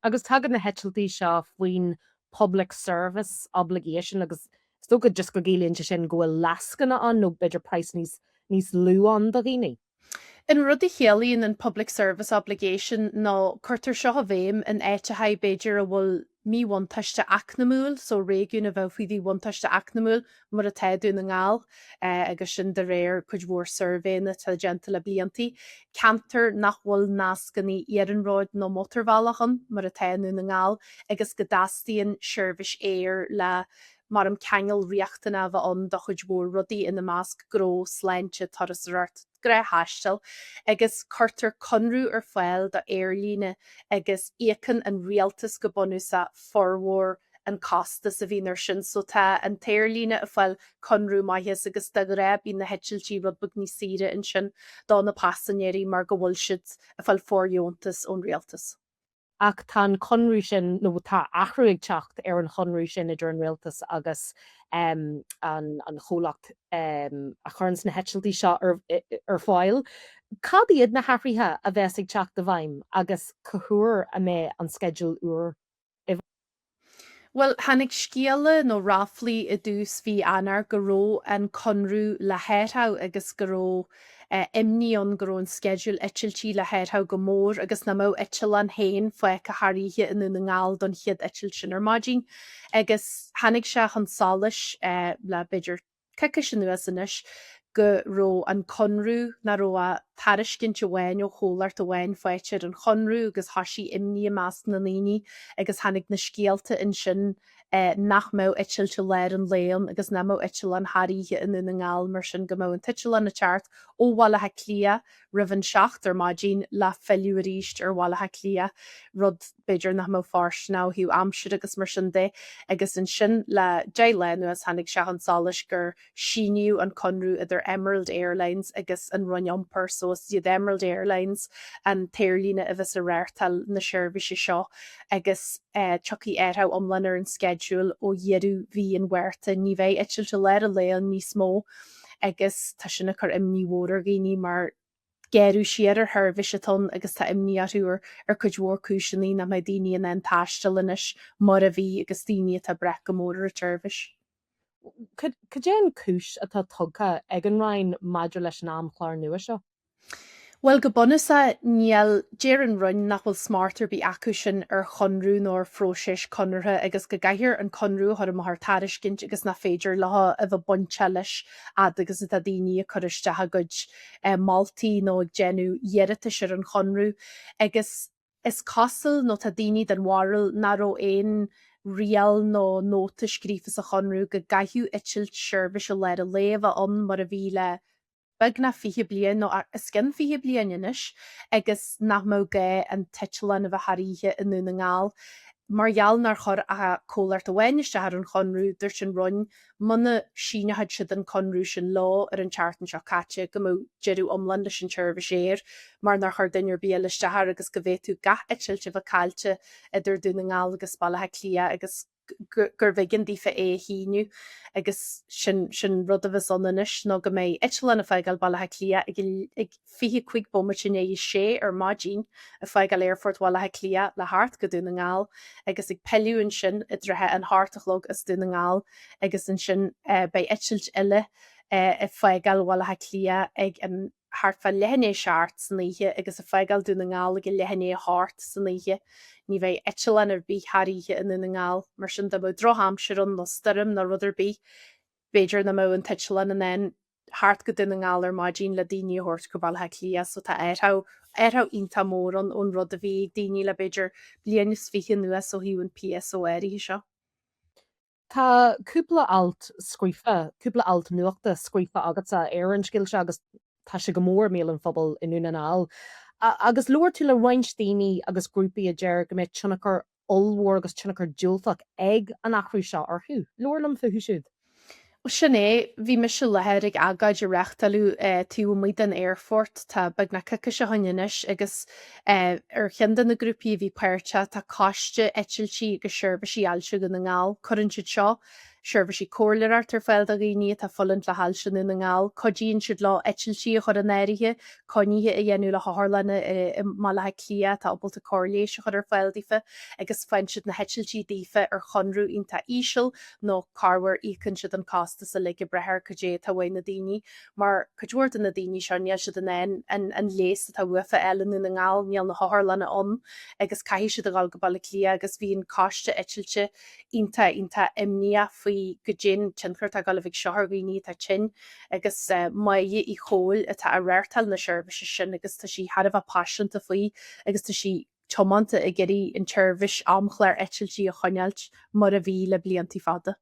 Agus tagad na hetiltí seo faoin public service obligation agus stocha just go gélíonn sin gohfuil lascanna an nó beidir price níos lú an do riine. In rudí chéalaíonn an public service obligation nó chuirtar seo a bhéim in éite ha Beiidir a bhfuil míhaantaiste acnamúil, so réún a bheith faoí bhaantaiste acnamúil mar a teadú na ngáil agus sin de réir chuid mhór survéna tá genta le blianttí. Cantar nach bhfuil nascaní iaranráid nó motorhhealachan mar a teanú na ngáil agus go dastíonn seirbhís éir le mar am cheangal riachtainna bheith an do chuid mhór rudaí ina másc grós leinte tarrasart gré haistal agus chuirtar conrú ar fáil do airlíne agus écan an rialtas go bunúsa forhór an costa sa bhíar sin so tá an téirlíne a fáil conrú maithes agus de raibh í na hetiltí rudbug ní sire in sin dá na passanéirí mar go bhfuil siid a fáil fórjóntas ón rialtas. Ach tá conrú sin nó tá ahrúigh techt ar an chonrú sin idir an réaltas agus an cholacht a churns na hetiltí seo ar fáil. Cad iad na hafrithe a bheitsigh teach de bhaim agus cothúr a mé an schedule uair. Well, hanig scéala nó ráflaí i dús bhí anar goró an conrú le héirtha agus goró imníon gorón schedule etiltí le héirtha go mór agus na mó etil an héin foiic a haíthe inú na ngáil don chiad etil sin ar maidín agus hanig se an sális le beidir ceice sin nuas inis go ró an conrú na ró a tariscin bhhain ó chólart a bhhain foiitiir an chonrú agus hasí imní más na líní agus hanig na scéalta in sin nach mó itiilte leir an léon agus na mó itil an haíthe inú na ngáil mar sin go mó an titil an na teart ó bhhalathe clia rihann seach ar maidín le feú ríist ar bhhalathe clia rud beidir nach mó fárs ná hiú amsir agus mar sin dé agus in sin le dé lenuas hanig se an sális gur síniu an conrú idir Emerald Airlines agus an runjumper so iad Emerald Airlines an téirlíne a bheits a réirtal na seirbhíse seo agus chuí airtha omlanar an schedule ó dhéadú hí an bhuirta ní bheith itiilte leir a léon níos mó agus tá sinna chu imníhór géní mar géirú siar ar thurbhiseton agus tá imníarúr ar chud mhór cúiseaní na mai daine an taistal mar a bhí agus daine tá bre go mór a turbhis. Cudéan cis atá tugcha ag an rain maidir leis an amchláir nua seo? Well go bunusa níl déar an run nach bhfuil smarter bí acu sin ar chonrú nó fróisis conirthe agus go gaiir an conrú thu mar tariscint agus na féidir letha a bheith bonse leis agus a daoine a chuiristethe goid maltaí nó ag genú dhéirita siar an chonrú agus is cosal nó tá daoine den mhil naró éon rial nó nóta scrífas a chonrú go gaiithú itilt seirbhís a leir a léomh an mar a bhí le begna fihe blian nó cin fihe blian inis agus nach mó gé an titlan a bheith haíthe inú na ngáil. Margheall nar chur a cólart a bhainiste ar an chonrú dúir sin run muna sínehead siad an conrú sin lá ar an teartan seo caite go mó jeú omlan leis an seirbhís éir mar nar chuir duinear bíalaiste agus go bhéú gath itiilte bh caiilte idir dúna ngáil agus bailthe clia agus gur bhigin dífa é híniu agus sin rud a bheith sonanis nó go méid eile na feigeil bailthe clia ag fihi chuig bomar sin é sé ar maidín a feigeil airfort bhhalathe clia le hart go dúna ngáil agus ag peúin sin i drethe an háartalog as dúna ngáil agus in sin bei etilt eile i feigeil bhhalathe clia ag an hartfa lehanné seart saníthe agus a feigeil dúna ngáil ag lehanné hart saníthe. Ní bheith etilen ar bí haíthe in na ngáil mar sin do droham siún nó stum na rudidir bí Beiidir na mó an titlan an en hart go duna ngáil ar maidín le daine hort go bailthe clia so tá airtha ionta mór an ón rud a bhí daine le beidir blianús fiche nuas ó hiú an PSO airí seo. Tá cúpla alt scuifa, cúpla alt nuachta scuifa agat sa ar an sciil se agus tá se go mór mé an phobal inú an áil. Agus luir tú le Weinsteine agus grúpi a deir go méid tunnachar olhór agus tunnachar dúlfach ag an achrú seo arthú. Luirlam fa siúd. Sinné bhí me se lehéir ag agaid a reachtalú tú muid an airfort tá bag na cice se hainis agus ar cheandan na grúpi bhí puirte tá cáiste etiltí go seirbhísí eilse go na ngáil chuann siad seo Seirbhís sí cóirleart tar fel a rií tá folint le hall sin na ngáil, Codíonn siad lá etiltí a chud an éirithe, coníthe i dhéanú le hálanna má lethe clia tá obalta cóirlééis chud ar fáildífa, agus fein siad na hetiltí dífa ar chunrú ionta ísisiil nó carhar ícann siad an cásta sa le brethir go dé tá bhain na daoine, mar chuúirta na daoine seoneal siad an léas tá ufa eileanú na ngáil níal na hálanna an, agus caihí siad a gáil go bailla clia agus bhíon cáiste etilte ionta imní faoi go djin tinchart a gal bhíh seoirghíní tá tin agus maiige í chóil atá a réirtal na seirbhise sin agus tá si hadh passionanta faoi agus tá si tomanta a geirí an tuirbhis amchléir etiltí a chonealt mar a bhí le bliantí fada.